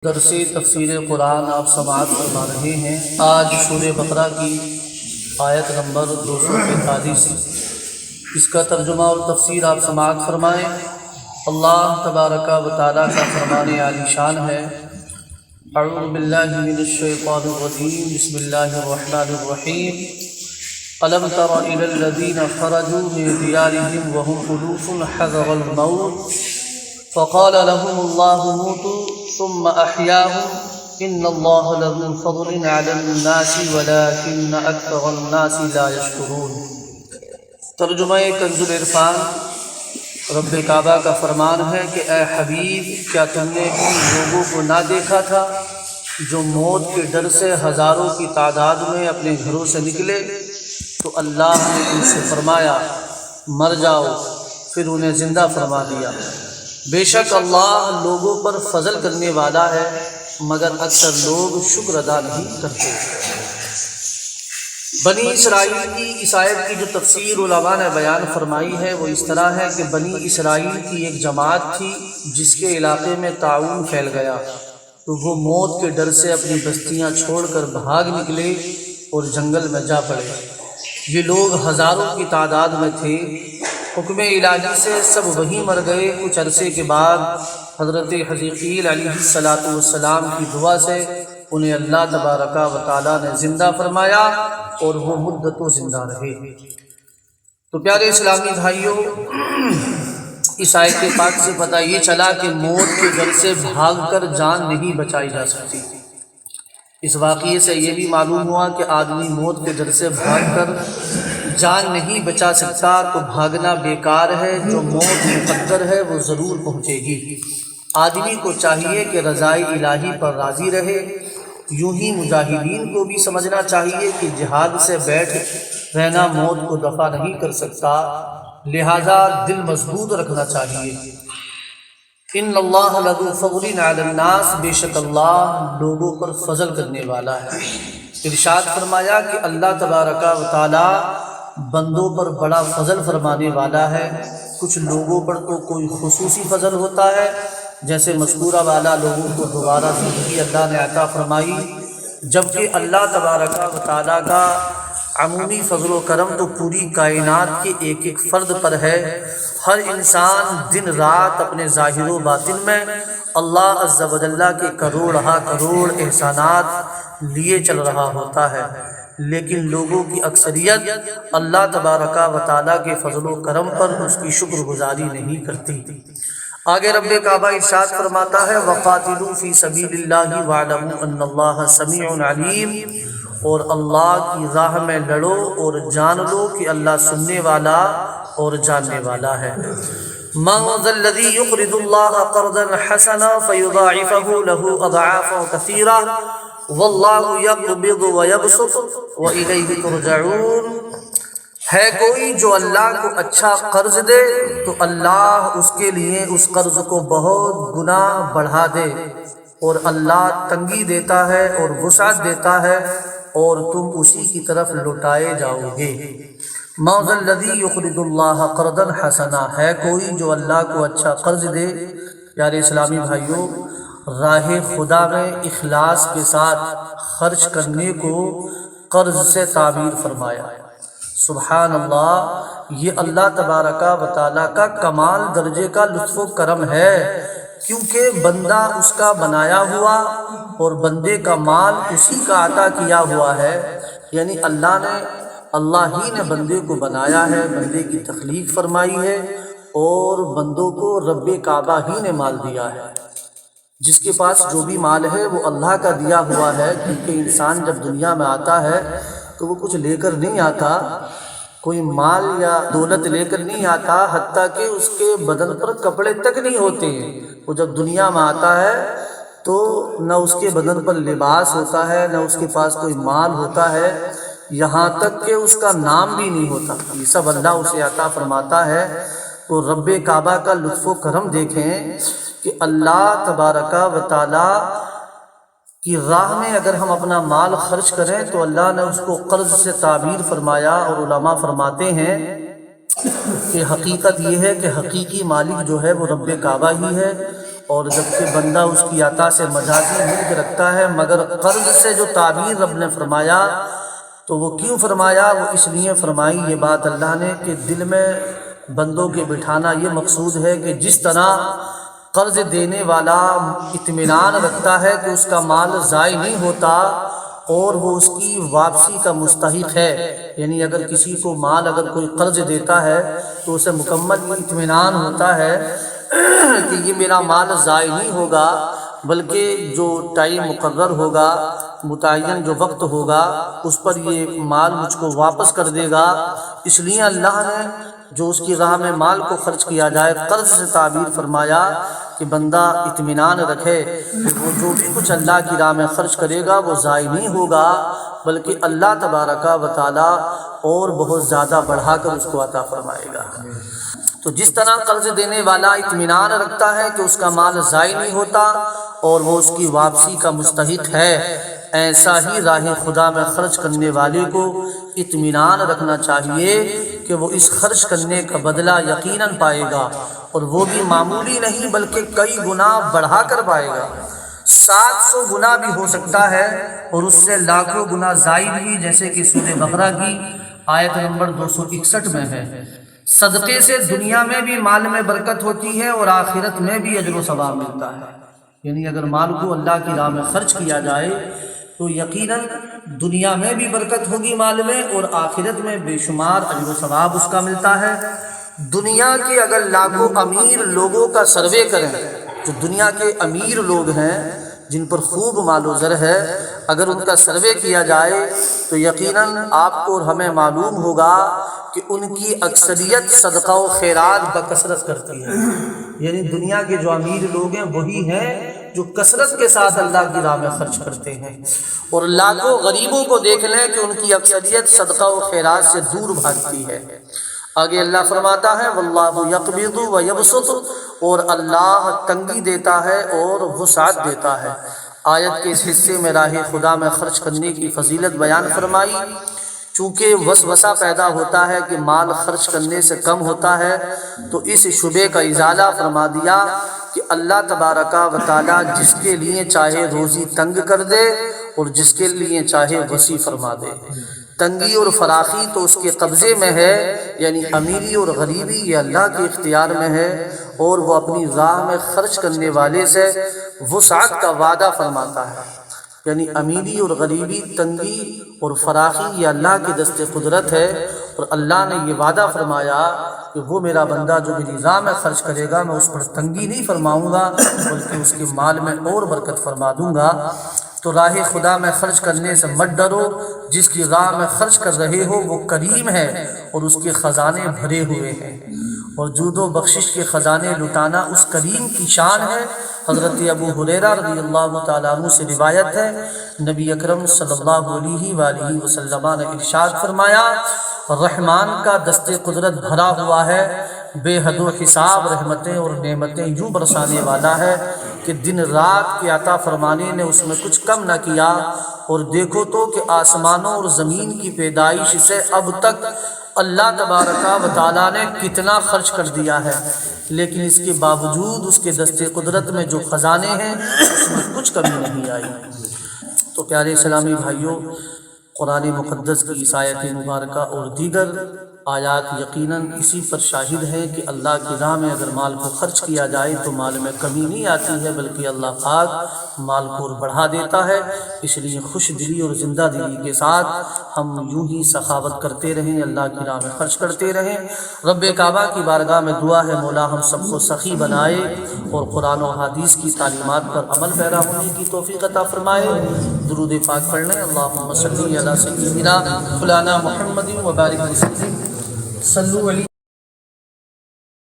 درس تفسیر قرآن آپ سماعت فرما رہے ہیں۔ آج سورہ بقرہ کی آیت نمبر 245، اس کا ترجمہ اور تفسیر آپ سماعت فرمائیں۔ اللہ تبارک و تعالیٰ کا فرمان عالی شان ہے۔ اعوذ باللہ من الشیطان الرجیم، بسم اللہ الرحمن الرحیم۔ الم تر الی الذین خرجوا من دیارہم وهم ألوف حذر الموت فقال لهم الله موتوا ثم أحياهم إن الله لذو فضل على الناس ولكن أكثر الناس لا يشكرون۔ ترجمہ کنز العرفان۔ رب کعبہ کا فرمان ہے کہ اے حبیب، کیا تم نے ان لوگوں کو نہ دیکھا تھا جو موت کے ڈر سے ہزاروں کی تعداد میں اپنے گھروں سے نکلے؟ تو اللہ نے ان سے فرمایا مر جاؤ، پھر انہیں زندہ فرما دیا۔ بے شک اللہ لوگوں پر فضل کرنے والا ہے، مگر اکثر لوگ شکر ادا نہیں کرتے۔ بنی اسرائیل کی اس آیت کی جو تفسیر علماء نے بیان فرمائی ہے وہ اس طرح ہے کہ بنی اسرائیل کی ایک جماعت تھی جس کے علاقے میں طاعون پھیل گیا، تو وہ موت کے ڈر سے اپنی بستیاں چھوڑ کر بھاگ نکلے اور جنگل میں جا پڑے۔ یہ لوگ ہزاروں کی تعداد میں تھے۔ حکم الہی سے سب وہیں مر گئے۔ کچھ عرصے کے بعد حضرت حزقیل علیہ السلام کی دعا سے انہیں اللہ تبارک و تعالیٰ نے زندہ فرمایا اور وہ مدتوں زندہ رہے۔ تو پیارے اسلامی بھائیوں، اس آیت پاک سے پتہ یہ چلا کہ موت کے ڈر سے بھاگ کر جان نہیں بچائی جا سکتی۔ اس واقعے سے یہ بھی معلوم ہوا کہ آدمی موت کے ڈر سے بھاگ کر جان نہیں بچا سکتا تو بھاگنا بیکار ہے۔ جو موت مقدر ہے وہ ضرور پہنچے گی۔ آدمی کو چاہیے کہ رضائے الہی پر راضی رہے۔ یوں ہی مجاہدین کو بھی سمجھنا چاہیے کہ جہاد سے بیٹھ رہنا موت کو دفع نہیں کر سکتا، لہذا دل مضبوط رکھنا چاہیے۔ ان اللہ لذو فضل علی الناس، بے شک اللہ لوگوں پر فضل کرنے والا ہے۔ ارشاد فرمایا کہ اللہ تبارک و تعالی بندوں پر بڑا فضل فرمانے والا ہے۔ کچھ لوگوں پر تو کوئی خصوصی فضل ہوتا ہے، جیسے مذکورہ والا لوگوں کو دوبارہ زندگی اللہ نے عطا فرمائی، جبکہ اللہ تبارک و تعالیٰ کا عمومی فضل و کرم تو پوری کائنات کے ایک ایک فرد پر ہے۔ ہر انسان دن رات اپنے ظاہر و باطن میں اللہ عز و جل کے کروڑ ہا کروڑ احسانات لیے چل رہا ہوتا ہے، لیکن لوگوں کی اکثریت اللہ تبارک و تعالیٰ کے فضل و کرم پر اس کی شکر گزاری نہیں کرتی۔ آگے رب کعبہ ارشاد فرماتا ہے وَقَاتِلُوا فِي سَبِيلِ اللَّهِ وَاعْلَمُوا أَنَّ اللَّهَ سَمِيعٌ عَلِيمٌ، اور اللہ کی راہ میں لڑو اور جان لو کہ اللہ سننے والا اور جاننے والا ہے۔ مَنْ ذَا الَّذِي يُقْرِضُ اللَّهَ قَرْضًا حَسَنًا فَيُضَاعِفَهُ لَهُ أَضْعَافًا كَثِيرَةً وَاللَّهُ يَقْبِضُ وَيَبْسُطُ وَإِلَيْهِ تُرْجَعُونَ۔ ہے کوئی جو اللہ کو اچھا قرض دے تو اللہ اس کے لیے اس قرض کو بہت گنا بڑھا دے، اور اللہ تنگی دیتا ہے اور وسعت دیتا ہے اور تم اسی کی طرف لوٹائے جاؤ گے۔ مَنْ ذَا الَّذِي يُقْرِضُ اللَّهَ قَرْضًا حَسَنًا، ہے کوئی جو اللہ کو اچھا قرض دے۔ پیارے اسلامی بھائیوں، راہ خدا میں اخلاص کے ساتھ خرچ کرنے کو قرض سے تعبیر فرمایا۔ سبحان اللہ، یہ اللہ تبارک و تعالیٰ کا کمال درجے کا لطف و کرم ہے، کیونکہ بندہ اس کا بنایا ہوا اور بندے کا مال اسی کا عطا کیا ہوا ہے۔ یعنی اللہ ہی نے بندے کو بنایا ہے، بندے کی تخلیق فرمائی ہے، اور بندوں کو رب کعبہ ہی نے مال دیا ہے۔ جس کے پاس جو بھی مال ہے وہ اللہ کا دیا ہوا ہے، کیونکہ انسان جب دنیا میں آتا ہے تو وہ کچھ لے کر نہیں آتا، کوئی مال یا دولت لے کر نہیں آتا، حتیٰ کہ اس کے بدن پر کپڑے تک نہیں ہوتے ہیں۔ وہ جب دنیا میں آتا ہے تو نہ اس کے بدن پر لباس ہوتا ہے، نہ اس کے پاس کوئی مال ہوتا ہے، یہاں تک کہ اس کا نام بھی نہیں ہوتا۔ یہ سب اللہ اسے عطا فرماتا ہے۔ تو رب کعبہ کا لطف و کرم دیکھیں کہ اللہ تبارک و تعالیٰ کی راہ میں اگر ہم اپنا مال خرچ کریں تو اللہ نے اس کو قرض سے تعبیر فرمایا، اور علماء فرماتے ہیں کہ حقیقت یہ ہے کہ حقیقی مالک جو ہے وہ رب کعبہ ہی ہے، اور جبکہ بندہ اس کی عطا سے مجازی ملک رکھتا ہے، مگر قرض سے جو تعبیر رب نے فرمایا تو وہ کیوں فرمایا؟ وہ اس لیے فرمائی یہ بات اللہ نے کہ دل میں بندوں کے بٹھانا یہ مقصود ہے کہ جس طرح قرض دینے والا اطمینان رکھتا ہے کہ اس کا مال ضائع نہیں ہوتا اور وہ اس کی واپسی کا مستحق ہے، یعنی اگر کسی کو مال اگر کوئی قرض دیتا ہے تو اسے مکمل اطمینان ہوتا ہے کہ یہ میرا مال ضائع نہیں ہوگا، بلکہ جو ٹائم مقرر ہوگا، متعین جو وقت ہوگا، اس پر یہ مال مجھ کو واپس کر دے گا۔ اس لیے اللہ نے جو اس کی راہ میں مال کو خرچ کیا جائے قرض سے تعبیر فرمایا کہ بندہ اطمینان رکھے کہ وہ جو بھی کچھ اللہ کی راہ میں خرچ کرے گا وہ ضائع نہیں ہوگا، بلکہ اللہ تبارک و تعالی اور بہت زیادہ بڑھا کر اس کو عطا فرمائے گا۔ تو جس طرح قرض دینے والا اطمینان رکھتا ہے کہ اس کا مال ضائع نہیں ہوتا اور وہ اس کی واپسی کا مستحق ہے، ایسا ہی راہ خدا میں خرچ کرنے والے کو اطمینان رکھنا چاہیے کہ وہ اس خرچ کرنے کا بدلہ یقیناً پائے گا، اور وہ بھی معمولی نہیں بلکہ کئی گنا بڑھا کر پائے گا۔ 700 گنا بھی ہو سکتا ہے اور اس سے لاکھوں گنا زائد بھی، جیسے کہ سورہ بقرہ کی آیت نمبر 261 میں ہے۔ صدقے سے دنیا میں بھی مال میں برکت ہوتی ہے اور آخرت میں بھی اجر و ثواب ملتا ہے، یعنی اگر مال کو اللہ کی راہ میں خرچ کیا جائے تو یقیناً دنیا میں بھی برکت ہوگی مال میں، اور آخرت میں بے شمار اجر و ثواب اس کا ملتا ہے۔ دنیا کے اگر لاکھوں امیر لوگوں کا سروے کریں، جو دنیا کے امیر لوگ ہیں جن پر خوب مال و زر ہے، اگر ان کا سروے کیا جائے تو یقیناً آپ کو اور ہمیں معلوم ہوگا کہ ان کی اکثریت صدقہ و خیرات بکثرت کرتی ہے، یعنی دنیا کے جو امیر لوگ ہیں وہی ہیں جو کثرت کے ساتھ اللہ کی راہ میں خرچ کرتے ہیں، اور لاکھوں غریبوں کو دیکھ لیں کہ ان کی اکثریت صدقہ و خیرات سے دور بھاگتی ہے۔ آگے اللہ فرماتا ہے واللہ یقبض و یبسط، اور اللہ تنگی دیتا ہے اور وسعت دیتا ہے۔ آیت کے اس حصے میں راہ خدا میں خرچ کرنے کی فضیلت بیان فرمائی۔ چونکہ وسوسہ پیدا ہوتا ہے کہ مال خرچ کرنے سے کم ہوتا ہے، تو اس شبے کا ازالہ فرما دیا کہ اللہ تبارک و تعالی جس کے لیے چاہے روزی تنگ کر دے اور جس کے لیے چاہے وسیع فرما دے۔ تنگی اور فراخی تو اس کے قبضے میں ہے، یعنی امیری اور غریبی یہ اللہ کے اختیار میں ہے، اور وہ اپنی راہ میں خرچ کرنے والے سے وسعت کا وعدہ فرماتا ہے، یعنی امیری اور غریبی، تنگی اور فراخی یہ اللہ کے دست قدرت ہے، اور اللہ نے یہ وعدہ فرمایا کہ وہ میرا بندہ جو میری راہ میں خرچ کرے گا میں اس پر تنگی نہیں فرماؤں گا بلکہ اس کے مال میں اور برکت فرما دوں گا۔ تو راہ خدا میں خرچ کرنے سے مت ڈرو، جس کی راہ میں خرچ کر رہے ہو وہ کریم ہے اور اس کے خزانے بھرے ہوئے ہیں، اور جود و بخشش کے خزانے لٹانا اس کریم کی شان ہے۔ حضرت ابو ہریرہ رضی اللہ تعالیٰ عنہ سے روایت ہے، نبی اکرم صلی اللہ علیہ وآلہ وسلم نے ارشاد فرمایا رحمان کا دست قدرت بھرا ہوا ہے، بے حد و حساب رحمتیں اور نعمتیں یوں برسانے والا ہے کہ دن رات کے عطا فرمانے نے اس میں کچھ کم نہ کیا، اور دیکھو تو کہ آسمانوں اور زمین کی پیدائش سے اب تک اللہ تبارک و تعالیٰ نے کتنا خرچ کر دیا ہے، لیکن اس کے باوجود اس کے دست قدرت میں جو خزانے ہیں اس میں کچھ کمی نہیں آئی۔ تو پیارے اسلامی بھائیوں، قرآن مقدس کی اس آیت مبارکہ اور دیگر آیات یقیناً اسی پر شاہد ہے کہ اللہ کی راہ میں اگر مال کو خرچ کیا جائے تو مال میں کمی نہیں آتی ہے، بلکہ اللہ پاک مال کو اور بڑھا دیتا ہے۔ اس لیے خوش دلی اور زندہ دلی کے ساتھ ہم یوں ہی سخاوت کرتے رہیں، اللہ کی راہ میں خرچ کرتے رہیں۔ رب کعبہ کی بارگاہ میں دعا ہے مولا ہم سب کو سخی بنائے اور قرآن و حدیث کی تعلیمات پر عمل پیرا ہونے کی توفیق عطا فرمائے۔ درود پاک پڑھ لیں، اللہم صلی علی سیدنا فلانا محمد وبارک وسلم، صلو علیہ